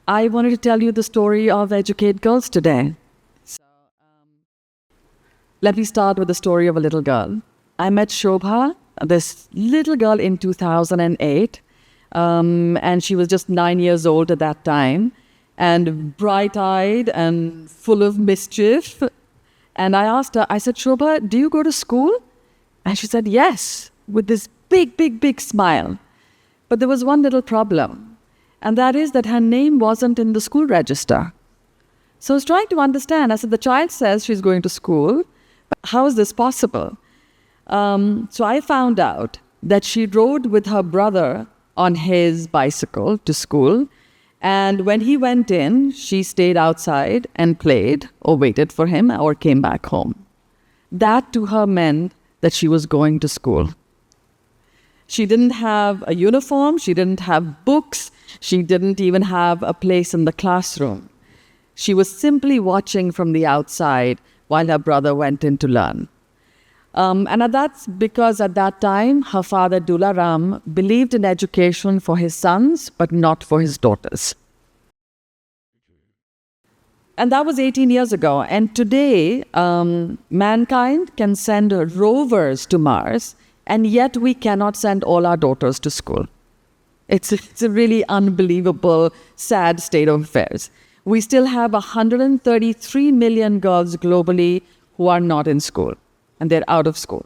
I wanted to tell you the story of Educate Girls today. Let me start with the story of a little girl. I met Shobha, this little girl, in 2008, and she was just 9 years old at that time, and bright-eyed and full of mischief. And I asked her, I said, Shobha, do you go to school? And she said, yes, with this big, big, big smile. But there was one little problem, and that is that her name wasn't in the school register. So I was trying to understand. I said, the child says she's going to school. How is this possible? So I found out that she rode with her brother on his bicycle to school. And when he went in, she stayed outside and played or waited for him or came back home. That to her meant that she was going to school. She didn't have a uniform. She didn't have books. She didn't even have a place in the classroom. She was simply watching from the outside while her brother went in to learn. And that's because at that time, her father, Dula Ram, believed in education for his sons, but not for his daughters. And that was 18 years ago. And today, mankind can send rovers to Mars, and yet we cannot send all our daughters to school. It's a really unbelievable, sad state of affairs. We still have 133 million girls globally who are not in school, and they're out of school.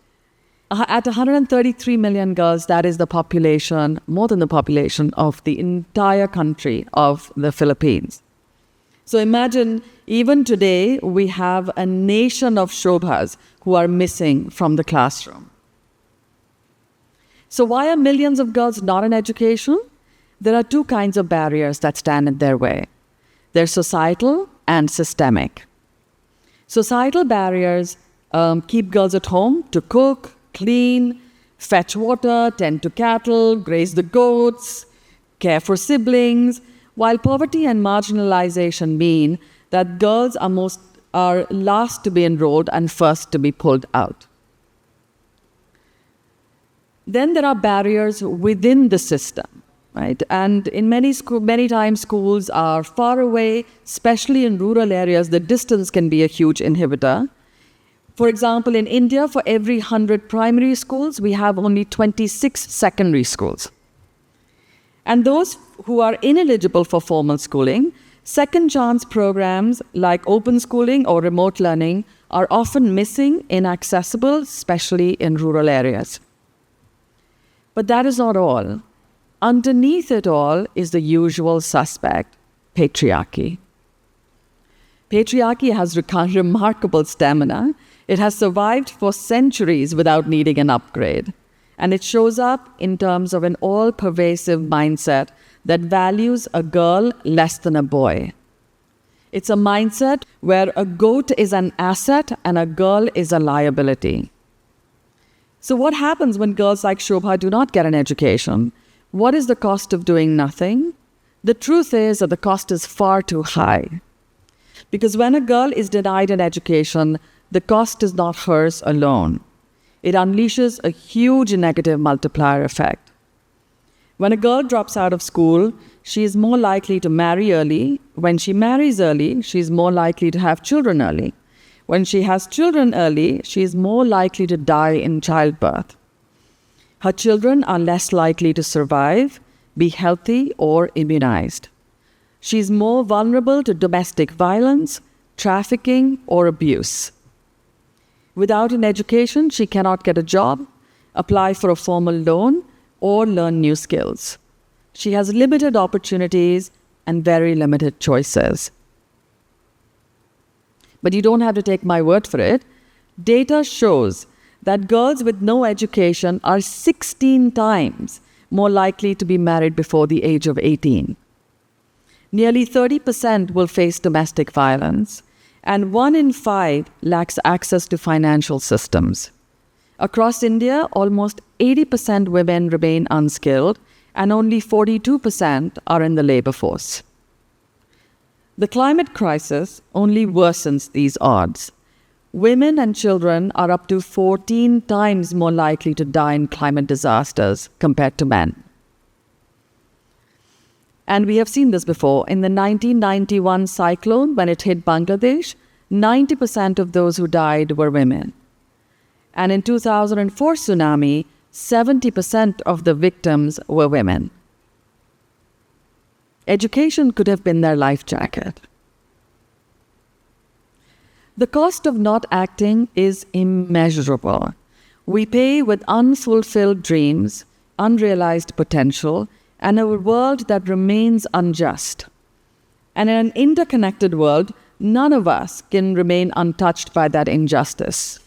At 133 million girls, that is the population, more than the population of the entire country of the Philippines. So imagine, even today, we have a nation of Shobhas who are missing from the classroom. So why are millions of girls not in education? There are two kinds of barriers that stand in their way. They're societal and systemic. Societal barriers keep girls at home to cook, clean, fetch water, tend to cattle, graze the goats, care for siblings, while poverty and marginalization mean that girls are last to be enrolled and first to be pulled out. Then there are barriers within the system. Right? And in many times schools are far away, especially in rural areas. The distance can be a huge inhibitor. For example, in India, for every 100 primary schools, we have only 26 secondary schools. And those who are ineligible for formal schooling, second chance programs like open schooling or remote learning are often missing, inaccessible, especially in rural areas. But that is not all. Underneath it all is the usual suspect, patriarchy. Patriarchy has remarkable stamina. It has survived for centuries without needing an upgrade. And it shows up in terms of an all-pervasive mindset that values a girl less than a boy. It's a mindset where a goat is an asset and a girl is a liability. So what happens when girls like Shobha do not get an education? What is the cost of doing nothing? The truth is that the cost is far too high. Because when a girl is denied an education, the cost is not hers alone. It unleashes a huge negative multiplier effect. When a girl drops out of school, she is more likely to marry early. When she marries early, she is more likely to have children early. When she has children early, she is more likely to die in childbirth. Her children are less likely to survive, be healthy, or immunized. She is more vulnerable to domestic violence, trafficking, or abuse. Without an education, she cannot get a job, apply for a formal loan, or learn new skills. She has limited opportunities and very limited choices. But you don't have to take my word for it. Data shows that girls with no education are 16 times more likely to be married before the age of 18. Nearly 30% will face domestic violence, and 1 in 5 lacks access to financial systems. Across India, almost 80% women remain unskilled, and only 42% are in the labor force. The climate crisis only worsens these odds. Women and children are up to 14 times more likely to die in climate disasters compared to men. And we have seen this before. In the 1991 cyclone, when it hit Bangladesh, 90% of those who died were women. And in 2004 tsunami, 70% of the victims were women. Education could have been their life jacket. The cost of not acting is immeasurable. We pay with unfulfilled dreams, unrealized potential, and a world that remains unjust. And in an interconnected world, none of us can remain untouched by that injustice.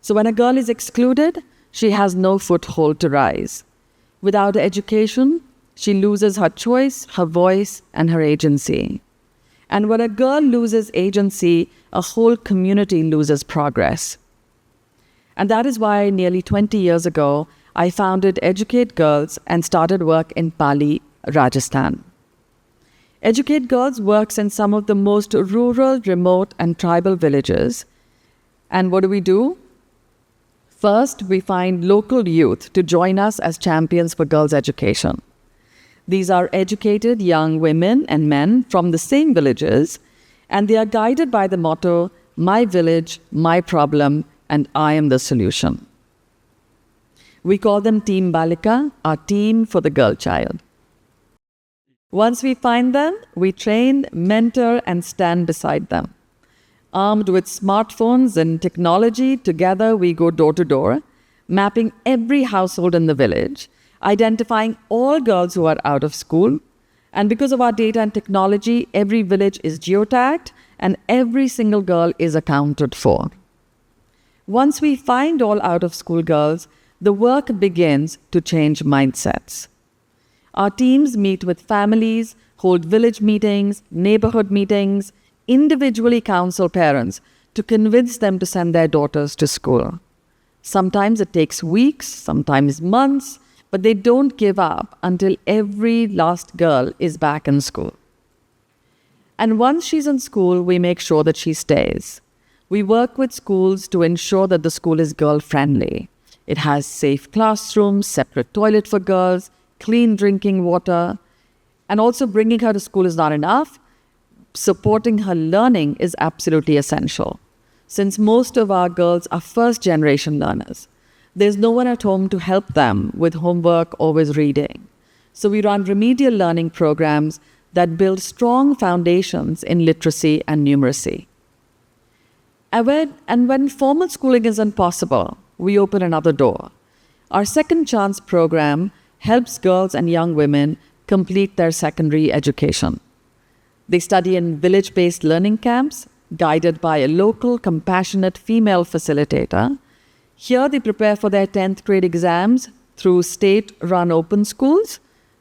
So when a girl is excluded, she has no foothold to rise. Without education, she loses her choice, her voice, and her agency. And when a girl loses agency, a whole community loses progress. And that is why nearly 20 years ago, I founded Educate Girls and started work in Pali, Rajasthan. Educate Girls works in some of the most rural, remote, and tribal villages. And what do? First, we find local youth to join us as champions for girls' education. These are educated young women and men from the same villages, and they are guided by the motto, "My village, my problem, and I am the solution." We call them Team Balika, our team for the girl child. Once we find them, we train, mentor, and stand beside them. Armed with smartphones and technology, together we go door to door, mapping every household in the village, identifying all girls who are out of school. And because of our data and technology, every village is geotagged and every single girl is accounted for. Once we find all out of school girls, the work begins to change mindsets. Our teams meet with families, hold village meetings, neighborhood meetings, individually counsel parents to convince them to send their daughters to school. Sometimes it takes weeks, sometimes months, but they don't give up until every last girl is back in school. And once she's in school, we make sure that she stays. We work with schools to ensure that the school is girl-friendly. It has safe classrooms, separate toilet for girls, clean drinking water. And also bringing her to school is not enough. Supporting her learning is absolutely essential. Since most of our girls are first-generation learners, there's no one at home to help them with homework or with reading. So we run remedial learning programs that build strong foundations in literacy and numeracy. And when formal schooling isn't possible, we open another door. Our Second Chance program helps girls and young women complete their secondary education. They study in village-based learning camps, guided by a local, compassionate female facilitator. Here they prepare for their 10th grade exams through state-run open schools.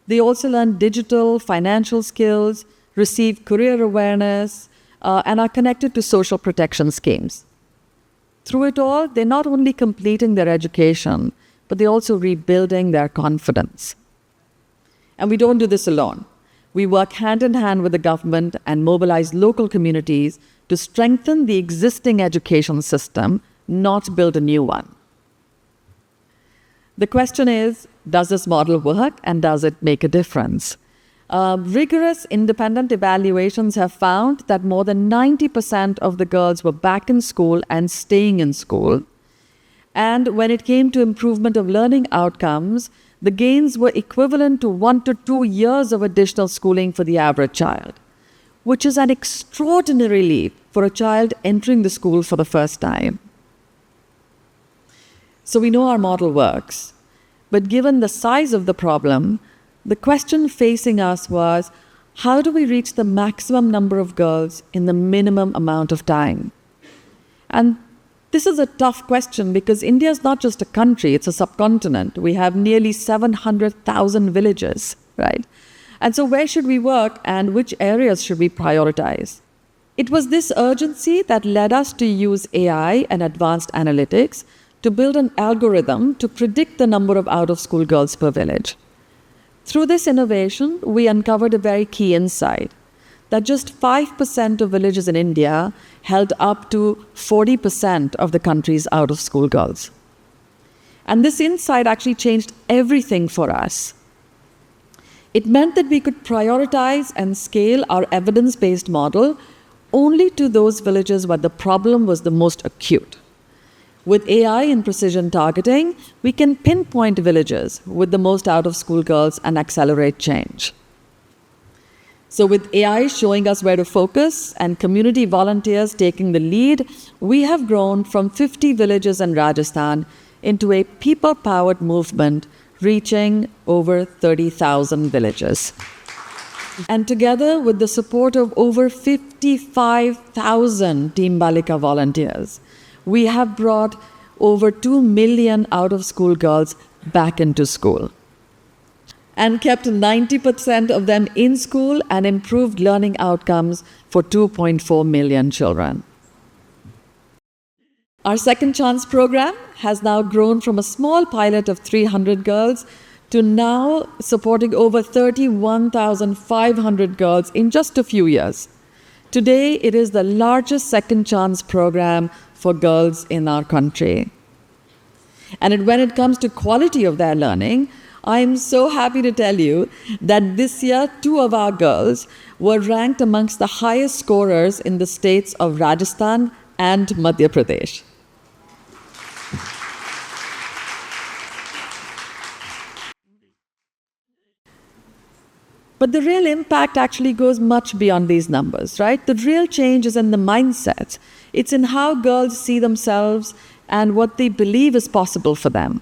They also learn digital, financial skills, receive career awareness, and are connected to social protection schemes. Through it all, they're not only completing their education, but they're also rebuilding their confidence. And we don't do this alone. We work hand in hand with the government and mobilize local communities to strengthen the existing education system, not build a new one. The question is, does this model work and does it make a difference? Rigorous independent evaluations have found that more than 90% of the girls were back in school and staying in school. And when it came to improvement of learning outcomes, the gains were equivalent to 1 to 2 years of additional schooling for the average child, which is an extraordinary leap for a child entering the school for the first time. So we know our model works, but given the size of the problem, the question facing us was, how do we reach the maximum number of girls in the minimum amount of time? And this is a tough question because India is not just a country, it's a subcontinent. We have nearly 700,000 villages, right? And so where should we work and which areas should we prioritize? It was this urgency that led us to use AI and advanced analytics to build an algorithm to predict the number of out-of-school girls per village. Through this innovation, we uncovered a very key insight, that just 5% of villages in India held up to 40% of the country's out-of-school girls. And this insight actually changed everything for us. It meant that we could prioritize and scale our evidence-based model only to those villages where the problem was the most acute. With AI and precision targeting, we can pinpoint villages with the most out-of-school girls and accelerate change. So with AI showing us where to focus and community volunteers taking the lead, we have grown from 50 villages in Rajasthan into a people-powered movement reaching over 30,000 villages. And together with the support of over 55,000 Team Balika volunteers, we have brought over 2 million out-of-school girls back into school and kept 90% of them in school and improved learning outcomes for 2.4 million children. Our Second Chance program has now grown from a small pilot of 300 girls to now supporting over 31,500 girls in just a few years. Today, it is the largest Second Chance program for girls in our country. And when it comes to quality of their learning, I am so happy to tell you that this year, 2 of our girls were ranked amongst the highest scorers in the states of Rajasthan and Madhya Pradesh. But the real impact actually goes much beyond these numbers, right? The real change is in the mindset. It's in how girls see themselves and what they believe is possible for them.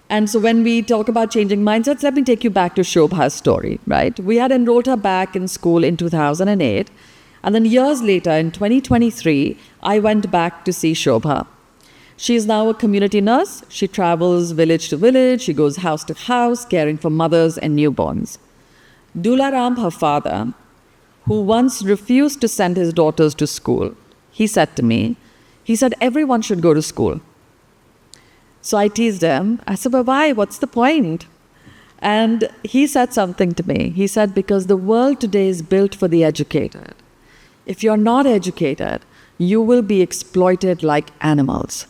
And so when we talk about changing mindsets, let me take you back to Shobha's story, right? We had enrolled her back in school in 2008. And then years later, in 2023, I went back to see Shobha. She is now a community nurse. She travels village to village. She goes house to house, caring for mothers and newborns. Dularam, her father, who once refused to send his daughters to school, he said to me, everyone should go to school. So I teased him. I said, but why? What's the point? And he said something to me. He said, because the world today is built for the educated. If you're not educated, you will be exploited like animals.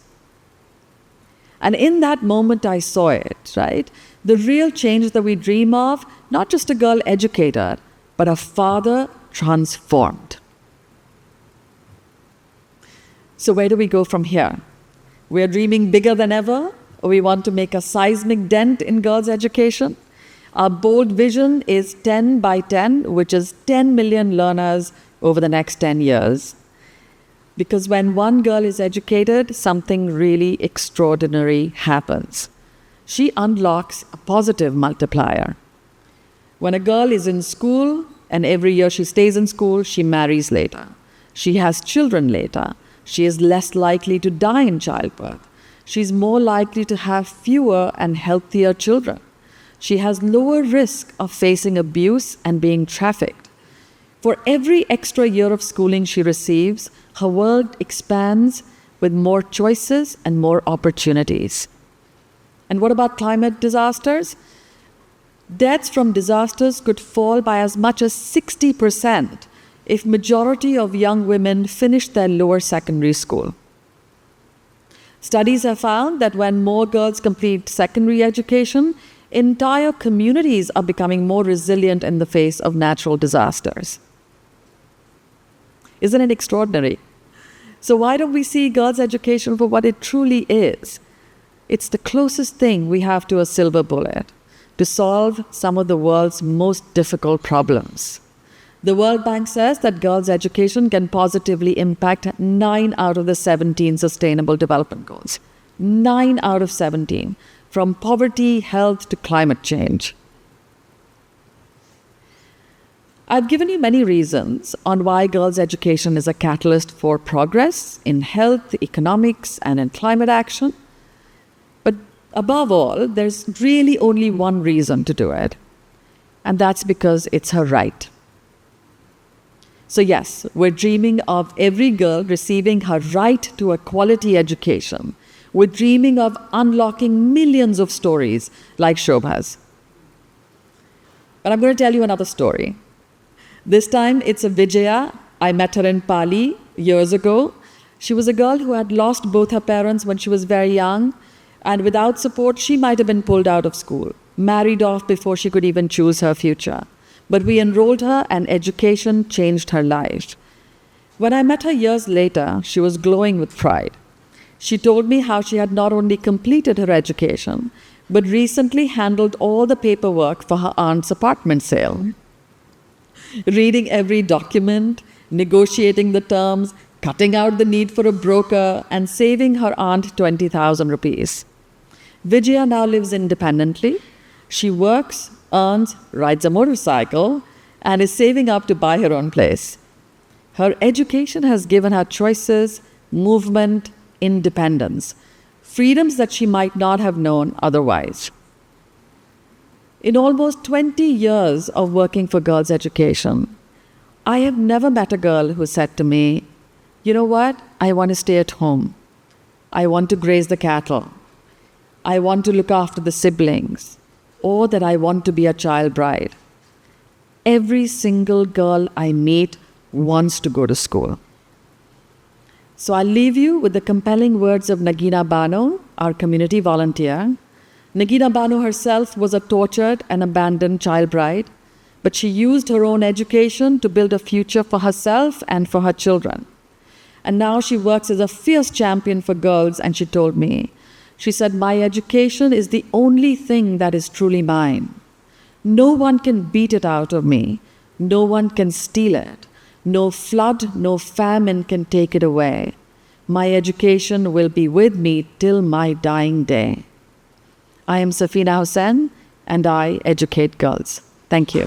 And in that moment, I saw it, right? The real change that we dream of, not just a girl educated, but a father transformed. So where do we go from here? We are dreaming bigger than ever, or we want to make a seismic dent in girls' education. Our bold vision is 10 by 10, which is 10 million learners over the next 10 years. Because when one girl is educated, something really extraordinary happens. She unlocks a positive multiplier. When a girl is in school, and every year she stays in school, she marries later. She has children later. She is less likely to die in childbirth. She's more likely to have fewer and healthier children. She has lower risk of facing abuse and being trafficked. For every extra year of schooling she receives, her world expands with more choices and more opportunities. And what about climate disasters? Deaths from disasters could fall by as much as 60% if majority of young women finish their lower secondary school. Studies have found that when more girls complete secondary education, entire communities are becoming more resilient in the face of natural disasters. Isn't it extraordinary? So why don't we see girls' education for what it truly is? It's the closest thing we have to a silver bullet to solve some of the world's most difficult problems. The World Bank says that girls' education can positively impact 9 out of the 17 Sustainable Development Goals. 9 out of 17, from poverty, health to climate change. I've given you many reasons on why girls' education is a catalyst for progress in health, economics, and in climate action. But above all, there's really only one reason to do it, and that's because it's her right. So yes, we're dreaming of every girl receiving her right to a quality education. We're dreaming of unlocking millions of stories like Shobha's. But I'm going to tell you another story. This time it's a Vijaya. I met her in Pali years ago. She was a girl who had lost both her parents when she was very young, and without support, she might have been pulled out of school. married off before she could even choose her future. But we enrolled her, and education changed her life. When I met her years later, she was glowing with pride. She told me how she had not only completed her education, but recently handled all the paperwork for her aunt's apartment sale. Reading every document, negotiating the terms, cutting out the need for a broker, and saving her aunt 20,000 rupees. Vijaya now lives independently. She works, earns, rides a motorcycle, and is saving up to buy her own place. Her education has given her choices, movement, independence, freedoms that she might not have known otherwise. In almost 20 years of working for girls' education, I have never met a girl who said to me, "You know what? I want to stay at home. I want to graze the cattle. I want to look after the siblings," or that I want to be a child bride. Every single girl I meet wants to go to school. So I'll leave you with the compelling words of Nagina Bano, our community volunteer. Nagina Bano herself was a tortured and abandoned child bride, but she used her own education to build a future for herself and for her children. And now she works as a fierce champion for girls, and she told me, she said, "My education is the only thing that is truly mine. No one can beat it out of me. No one can steal it. No flood, no famine can take it away. My education will be with me till my dying day." I am Safeena Husain, and I educate girls. Thank you.